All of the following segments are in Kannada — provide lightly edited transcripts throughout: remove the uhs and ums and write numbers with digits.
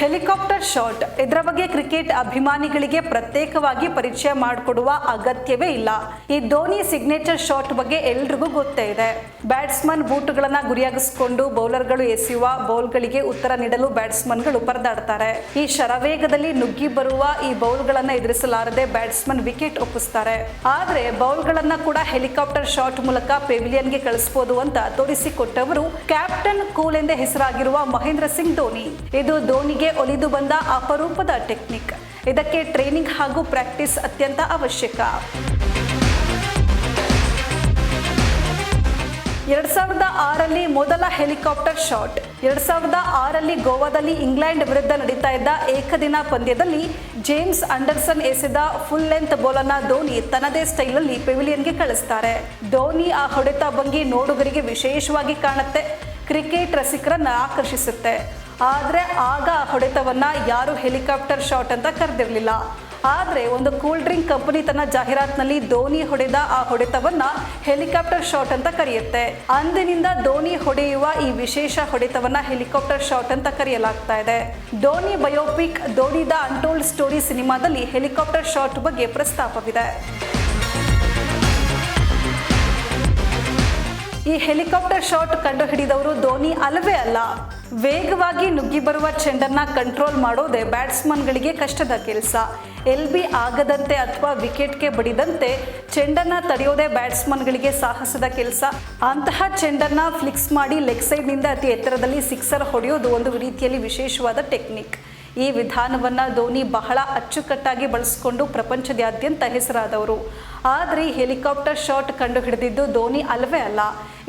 ಹೆಲಿಕಾಪ್ಟರ್ ಶಾಟ್ ಇದರ ಬಗ್ಗೆ ಕ್ರಿಕೆಟ್ ಅಭಿಮಾನಿಗಳಿಗೆ ಪ್ರತ್ಯೇಕವಾಗಿ ಪರಿಚಯ ಮಾಡಿಕೊಡುವ ಅಗತ್ಯವೇ ಇಲ್ಲ. ಈ ಧೋನಿ ಸಿಗ್ನೇಚರ್ ಶಾಟ್ ಬಗ್ಗೆ ಎಲ್ರಿಗೂ ಗೊತ್ತೇ ಇದೆ. ಬ್ಯಾಟ್ಸ್ಮನ್ ಬೂಟುಗಳನ್ನ ಗುರಿಯಾಗಿಸಿಕೊಂಡು ಬೌಲರ್ಗಳು ಎಸೆಯುವ ಬೌಲ್ಗಳಿಗೆ ಉತ್ತರ ನೀಡಲು ಬ್ಯಾಟ್ಸ್ಮನ್ಗಳು ಪರದಾಡ್ತಾರೆ. ಈ ಶರವೇಗದಲ್ಲಿ ನುಗ್ಗಿ ಬರುವ ಈ ಬೌಲ್ಗಳನ್ನ ಎದುರಿಸಲಾರದೆ ಬ್ಯಾಟ್ಸ್ಮನ್ ವಿಕೆಟ್ ಒಪ್ಪಿಸ್ತಾರೆ. ಆದ್ರೆ ಬೌಲ್ಗಳನ್ನ ಕೂಡ ಹೆಲಿಕಾಪ್ಟರ್ ಶಾಟ್ ಮೂಲಕ ಪೆವಿಲಿಯನ್ಗೆ ಕಳಿಸಬಹುದು ಅಂತ ತೋರಿಸಿಕೊಟ್ಟವರು ಕ್ಯಾಪ್ಟನ್ ಕೂಲ್ ಎಂದೇ ಹೆಸರಾಗಿರುವ ಮಹೇಂದ್ರ ಸಿಂಗ್ ಧೋನಿ. ಇದು ಧೋನಿಗೆ ಒಲಿದು ಬಂದ ಅಪರೂಪದ ಟೆಕ್ನಿಕ್. ಇದಕ್ಕೆ ಟ್ರೈನಿಂಗ್ ಹಾಗೂ ಪ್ರಾಕ್ಟೀಸ್ ಅತ್ಯಂತ ಅವಶ್ಯಕ. 2006ರಲ್ಲಿ ಮೊದಲ ಹೆಲಿಕಾಪ್ಟರ್ ಶಾಟ್. 2006ರಲ್ಲಿ ಗೋವಾದಲ್ಲಿ ಇಂಗ್ಲೆಂಡ್ ವಿರುದ್ಧ ನಡೀತಾ ಇದ್ದ ಏಕದಿನ ಪಂದ್ಯದಲ್ಲಿ ಜೇಮ್ಸ್ ಆಂಡರ್ಸನ್ ಎಸೆದ ಫುಲ್ ಲೆಂತ್ ಬಾಲ್ ಅನ್ನ ಧೋನಿ ತನ್ನದೇ ಸ್ಟೈಲಲ್ಲಿ ಪೆವಿಲಿಯನ್ಗೆ ಕಳಿಸ್ತಾರೆ. ಧೋನಿ ಆ ಹೊಡೆತ ಭಂಗಿ ನೋಡುಗರಿಗೆ ವಿಶೇಷವಾಗಿ ಕಾಣುತ್ತೆ, ಕ್ರಿಕೆಟ್ ರಸಿಕರನ್ನ ಆಕರ್ಷಿಸುತ್ತೆ. ಆದರೆ ಆಗ ಆ ಹೊಡೆತವನ್ನ ಯಾರು ಹೆಲಿಕಾಪ್ಟರ್ ಶಾಟ್ ಅಂತ ಕರೆದಿರಲಿಲ್ಲ. ಆದರೆ ಒಂದು ಕೂಲ್ ಡ್ರಿಂಕ್ ಕಂಪನಿ ತನ್ನ ಜಾಹೀರಾತಿನಲ್ಲಿ ಧೋನಿ ಹೊಡೆದ ಆ ಹೊಡೆತವನ್ನ ಹೆಲಿಕಾಪ್ಟರ್ ಶಾಟ್ ಅಂತ ಕರೆಯುತ್ತೆ. ಅಂದಿನಿಂದ ಧೋನಿ ಹೊಡೆಯುವ ಈ ವಿಶೇಷ ಹೊಡೆತವನ್ನ ಹೆಲಿಕಾಪ್ಟರ್ ಶಾಟ್ ಅಂತ ಕರೆಯಲಾಗ್ತಾ ಇದೆ. Dhoni biopic Dhoni the untold story ಸಿನಿಮಾದಲ್ಲಿ ಹೆಲಿಕಾಪ್ಟರ್ ಶಾಟ್ ಬಗ್ಗೆ ಪ್ರಸ್ತಾಪವಿದೆ. ಈ ಹೆಲಿಕಾಪ್ಟರ್ ಶಾಟ್ ಕಂಡುಹಿಡಿದವರು ಧೋನಿ ಅಲ್ಲವೇ ಅಲ್ಲ. ವೇಗವಾಗಿ ನುಗ್ಗಿ ಬರುವ ಚೆಂಡನ್ನ ಕಂಟ್ರೋಲ್ ಮಾಡೋದೇ ಬ್ಯಾಟ್ಸ್ಮನ್ಗಳಿಗೆ ಕಷ್ಟದ ಕೆಲಸ. LB ಆಗದಂತೆ ಅಥವಾ ವಿಕೆಟ್ಗೆ ಬಡಿದಂತೆ ಚೆಂಡನ್ನ ತಡೆಯೋದೇ ಬ್ಯಾಟ್ಸ್ಮನ್ಗಳಿಗೆ ಸಾಹಸದ ಕೆಲಸ. ಅಂತಹ ಚೆಂಡನ್ನ ಫ್ಲಿಕ್ಸ್ ಮಾಡಿ ಲೆಗ್ ಸೈಡ್ನಿಂದ ಅತಿ ಎತ್ತರದಲ್ಲಿ ಸಿಕ್ಸರ್ ಹೊಡೆಯೋದು ಒಂದು ರೀತಿಯಲ್ಲಿ ವಿಶೇಷವಾದ ಟೆಕ್ನಿಕ್. ಈ ವಿಧಾನವನ್ನ ಧೋನಿ ಬಹಳ ಅಚ್ಚುಕಟ್ಟಾಗಿ ಬಳಸಿಕೊಂಡು ಪ್ರಪಂಚದಾದ್ಯಂತ ಹೆಸರಾದವರು. ಆದರೆ ಈ ಹೆಲಿಕಾಪ್ಟರ್ ಶಾಟ್ ಕಂಡುಹಿಡಿದಿದ್ದು ಧೋನಿ ಅಲ್ಲವೇ ಅಲ್ಲ.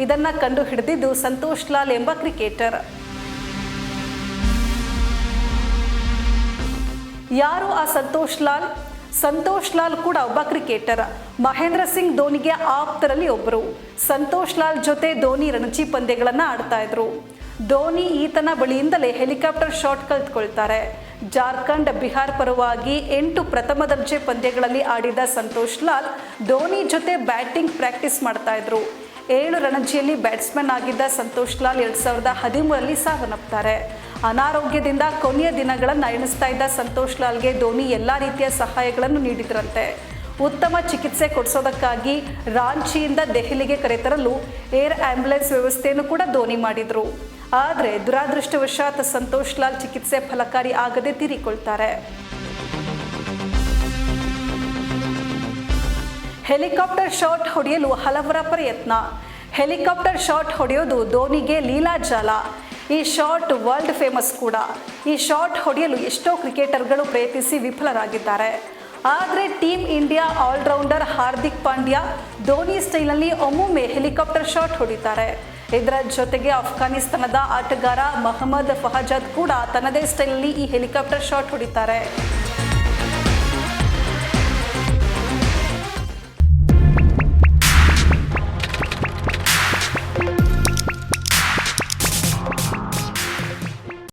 ಇದನ್ನ ಕಂಡುಹಿಡಿದಿದ್ದು ಸಂತೋಷ್ ಲಾಲ್ ಎಂಬ ಕ್ರಿಕೆಟರ್. ಯಾರು ಆ ಸಂತೋಷ್ ಲಾಲ್? ಸಂತೋಷ್ ಲಾಲ್ ಕೂಡ ಒಬ್ಬ ಕ್ರಿಕೆಟರ್. ಮಹೇಂದ್ರ ಸಿಂಗ್ ಧೋನಿಗೆ ಆಪ್ತರಲ್ಲಿ ಒಬ್ಬರು. ಸಂತೋಷ್ ಲಾಲ್ ಜೊತೆ ಧೋನಿ ರಣಜಿ ಪಂದ್ಯಗಳನ್ನ ಆಡ್ತಾ ಇದ್ರು. ಧೋನಿ ಈತನ ಬಳಿಯಿಂದಲೇ ಹೆಲಿಕಾಪ್ಟರ್ ಶಾಟ್ ಕಲ್ತ್ಕೊಳ್ತಾರೆ. ಜಾರ್ಖಂಡ್, ಬಿಹಾರ್ ಪರವಾಗಿ 8 ಪ್ರಥಮ ದರ್ಜೆ ಪಂದ್ಯಗಳಲ್ಲಿ ಆಡಿದ ಸಂತೋಷ್ ಲಾಲ್ ಧೋನಿ ಜೊತೆ ಬ್ಯಾಟಿಂಗ್ ಪ್ರಾಕ್ಟೀಸ್ ಮಾಡ್ತಾ ಇದ್ರು. 7 ರಣಜಿಯಲ್ಲಿ ಬ್ಯಾಟ್ಸ್ಮನ್ ಆಗಿದ್ದ ಸಂತೋಷ್ ಲಾಲ್ 2013ರಲ್ಲಿ ಸಾವನ್ನಪ್ತಾರೆ. ಅನಾರೋಗ್ಯದಿಂದ ಕೊನೆಯ ದಿನಗಳನ್ನು ಎಣಿಸ್ತಾ ಇದ್ದ ಸಂತೋಷ್ ಲಾಲ್ಗೆ ಧೋನಿ ಎಲ್ಲ ರೀತಿಯ ಸಹಾಯಗಳನ್ನು ನೀಡಿದ್ರಂತೆ. ಉತ್ತಮ ಚಿಕಿತ್ಸೆ ಕೊಡಿಸೋದಕ್ಕಾಗಿ ರಾಂಚಿಯಿಂದ ದೆಹಲಿಗೆ ಕರೆತರಲು ಏರ್ ಆಂಬ್ಯುಲೆನ್ಸ್ ವ್ಯವಸ್ಥೆಯನ್ನು ಕೂಡ ಧೋನಿ ಮಾಡಿದ್ರು. ಆದರೆ ದುರಾದೃಷ್ಟವಶಾತ್ ಸಂತೋಷ್ ಲಾಲ್ ಚಿಕಿತ್ಸೆ ಫಲಕಾರಿ ಆಗದೆ ತೀರಿಕೊಳ್ತಾರೆ. ಹೆಲಿಕಾಪ್ಟರ್ ಶಾಟ್ ಹೊಡೆಯಲು ಹಲವರ ಪ್ರಯತ್ನ. ಹೆಲಿಕಾಪ್ಟರ್ ಶಾಟ್ ಹೊಡೆಯೋದು ಧೋನಿಗೆ ಲೀಲಾಜಾಲ. ಈ ಶಾಟ್ ವರ್ಲ್ಡ್ ಫೇಮಸ್ ಕೂಡ. ಈ ಶಾಟ್ ಹೊಡೆಯಲು ಎಷ್ಟೋ ಕ್ರಿಕೆಟರ್ಗಳು ಪ್ರಯತ್ನಿಸಿ ವಿಫಲರಾಗಿದ್ದಾರೆ. ಆದರೆ team India allrounder Hardik Pandya Dhoni ಸ್ಟೈಲ್ನಲ್ಲಿ ಒಮ್ಮೊಮ್ಮೆ ಹೆಲಿಕಾಪ್ಟರ್ ಶಾಟ್ ಹೊಡಿತಾರೆ. ಇದರ ಜೊತೆಗೆ ಅಫ್ಘಾನಿಸ್ತಾನದ ಆಟಗಾರ ಮೊಹಮ್ಮದ್ ಫಹಜದ್ ಕೂಡ ತನ್ನದೇ ಸ್ಟೈಲ್ನಲ್ಲಿ ಈ ಹೆಲಿಕಾಪ್ಟರ್ ಶಾಟ್ ಹೊಡಿತಾರೆ.